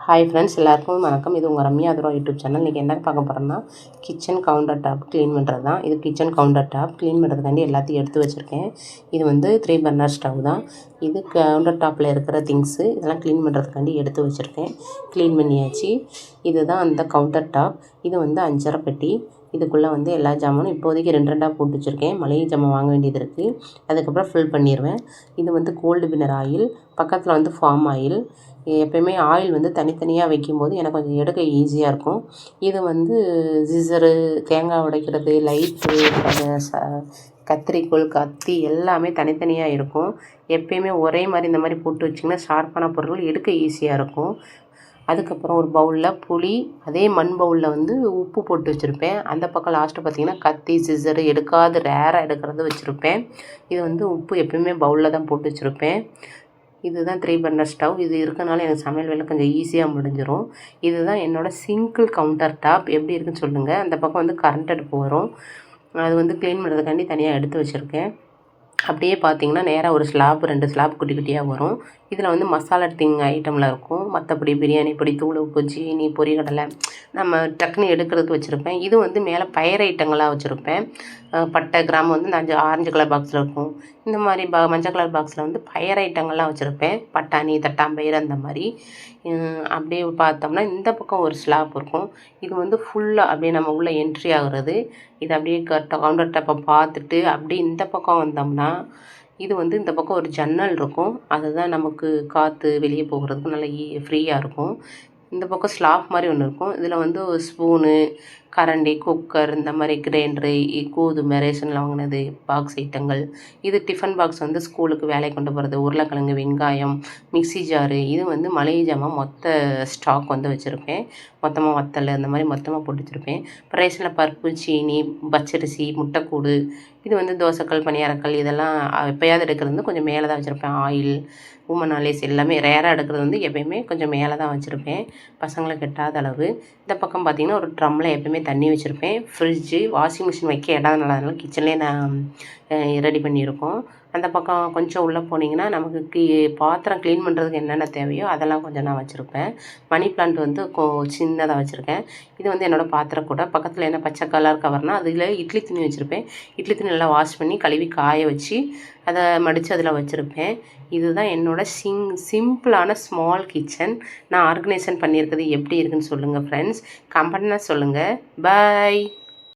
Hi friends, எல்லாருக்கும் வணக்கம். இது உங்கள் ரம்யா அதுரா யூடியூப் சேனல். இன்றைக்கி என்ன பார்க்க போகிறோம்னா கிச்சன் கவுண்டர் டாப் க்ளீன் பண்ணுறது தான். இது கிச்சன் கவுண்டர் டாப் க்ளீன் பண்ணுறதுக்காண்டி எல்லாத்தையும் எடுத்து வச்சுருக்கேன். இது வந்து 3 பர்னர் ஸ்டவ் தான். இது கவுண்டர் டாப்பில் இருக்கிற திங்ஸு இதெல்லாம் க்ளீன் பண்ணுறதுக்காண்டி எடுத்து வச்சுருக்கேன். க்ளீன் பண்ணியாச்சு. இதுதான் அந்த கவுண்டர் டாப். இது வந்து 5.5 பெட்டி. இதுக்குள்ளே வந்து எல்லா ஜாமானும் இப்போதைக்கு 2 போட்டு வச்சுருக்கேன். மளிகை ஜாமான் வாங்க வேண்டியது இருக்குது. அதுக்கப்புறம் ஃபில் பண்ணிடுவேன். இது வந்து கோல்டு வின்னர் ஆயில், பக்கத்தில் வந்து ஃபார்ம் ஆயில். எப்போயுமே ஆயில் வந்து தனித்தனியாக வைக்கும்போது எனக்கு கொஞ்சம் எடுக்க ஈஸியாக இருக்கும். இது வந்து சிசரு, தேங்காய் உடைக்கிறது, லைட்டு, கத்திரிக்கோல், கத்தி எல்லாமே தனித்தனியாக இருக்கும். எப்போயுமே ஒரே மாதிரி இந்த மாதிரி போட்டு வச்சிங்கன்னா ஷார்ப்பான பொருட்கள் எடுக்க ஈஸியாக இருக்கும். அதுக்கப்புறம் ஒரு பவுலில் புளி, அதே மண் பவுலில் வந்து உப்பு போட்டு வச்சுருப்பேன். அந்த பக்கம் லாஸ்ட்டு பார்த்திங்கன்னா கத்தி, சிசரு எடுக்காது ரேராக எடுக்கிறது வச்சுருப்பேன். இது வந்து உப்பு எப்போயுமே பவுலில் தான் போட்டு வச்சுருப்பேன். இதுதான் 3 பர்னர் ஸ்டவ். இது இருக்கனால எனக்கு சமையல் வேலை கொஞ்சம் ஈஸியாக முடிஞ்சிடும். இதுதான் என்னோடய சிங்கிள் கவுண்டர் டாப். எப்படி இருக்குன்னு சொல்லுங்கள். அந்த பக்கம் வந்து கரண்ட் அடுப்பு வரும். அது வந்து க்ளீன் பண்ணுறதுக்காண்டி தனியாக எடுத்து வச்சுருக்கேன். அப்படியே பார்த்தீங்கன்னா நேராக ஒரு ஸ்லாப், 2 ஸ்லாப் குட்டி குட்டியாக வரும். இதில் வந்து மசாலா ஐட்டம்லாம் இருக்கும். மற்றபடி பிரியாணி பொடி, தூள் உப்பு, சீனி, பொரிகடலை நம்ம டக்குன்னு எடுக்கிறதுக்கு வச்சுருப்பேன். இது வந்து மேலே பயிர் ஐட்டங்களாக வச்சுருப்பேன். பட்டை, கிராம்பு வந்து இந்த ஆரஞ்சு கலர் பாக்ஸில் இருக்கும். இந்த மாதிரி மஞ்சள் கலர் பாக்ஸில் வந்து பயிர் ஐட்டங்கள்லாம் வச்சுருப்பேன். பட்டாணி, தட்டாம்பயிறு அந்த மாதிரி. அப்படியே பார்த்தோம்னா இந்த பக்கம் ஒரு ஸ்லாப் இருக்கும். இது வந்து ஃபுல்லாக அப்படியே நம்ம உள்ளே என்ட்ரி ஆகுறது. இது அப்படியே கவுண்டர் டாப்பை பார்த்துட்டு அப்படியே இந்த பக்கம் வந்தோம்னா இது வந்து இந்த பக்கம் ஒரு ஜன்னல் இருக்கும். அதுதான் நமக்கு காற்று வெளியே போகிறதுக்கு நல்லா ஃப்ரீயாக இருக்கும். இந்த பக்கம் ஸ்லாப் மாதிரி ஒன்று இருக்கும். இதில் வந்து ஒரு ஸ்பூனு, கரண்டி, குக்கர், இந்த மாதிரி கிரைண்டரு, கோதுமை, ரேஷனில் வாங்கினது, பாக்ஸ் ஐட்டங்கள். இது டிஃபன் பாக்ஸ் வந்து ஸ்கூலுக்கு வேலை கொண்டு போகிறது, உருளைக்கிழங்கு, வெங்காயம், மிக்சி ஜாரு. இது வந்து மளிகை ஜாமான் மொத்த ஸ்டாக் வந்து வச்சுருப்பேன். மொத்தமாக வத்தல் அந்த மாதிரி மொத்தமாக போட்டு வச்சுருப்பேன். இப்போ ரேஷனில் பருப்பு, சீனி, பச்சரிசி, முட்டைக்கூடு. இது வந்து தோசைக்கல், பணியாரக்கல் இதெல்லாம் எப்போயாவது எடுக்கிறது வந்து கொஞ்சம் மேலே தான் வச்சுருப்பேன். ஆயில், உமனாலிஸ் எல்லாமே ரேராக எடுக்கிறது வந்து எப்போயுமே கொஞ்சம் மேலே தான் வச்சுருப்பேன், பசங்களுக்கு எட்டாத அளவு. இந்த பக்கம் பார்த்திங்கன்னா ஒரு ட்ரம்மில் எப்போயுமே தண்ணி வச்சுருப்பேன். ஃப்ரிட்ஜு, வாஷிங் மிஷின் வைக்க இடம் இல்லாதனால கிச்சன்லேயே நான் ரெடி பண்ணியிருக்கோம். அந்த பக்கம் கொஞ்சம் உள்ளே போனீங்கன்னா நமக்கு பாத்திரம் க்ளீன் பண்ணுறதுக்கு என்னென்ன தேவையோ அதெல்லாம் கொஞ்சம் நான் வச்சுருப்பேன். மணி பிளான்ட் வந்து சின்னதாக வச்சுருக்கேன். இது வந்து என்னோடய பாத்திரம் கூட. பக்கத்தில் என்ன பச்சை கலர் கவர்னால் அதில் இட்லி துணி வச்சுருப்பேன். இட்லி துணி நல்லா வாஷ் பண்ணி கழுவி காய வச்சு அதை மடித்து அதில் வச்சுருப்பேன். இதுதான் என்னோடய சிம்பிளான ஸ்மால் கிச்சன். நான் ஆர்கனைசேஷன் பண்ணியிருக்கிறது எப்படி இருக்குன்னு சொல்லுங்கள் ஃப்ரெண்ட்ஸ். கமெண்ட்னா சொல்லுங்கள். பாய்.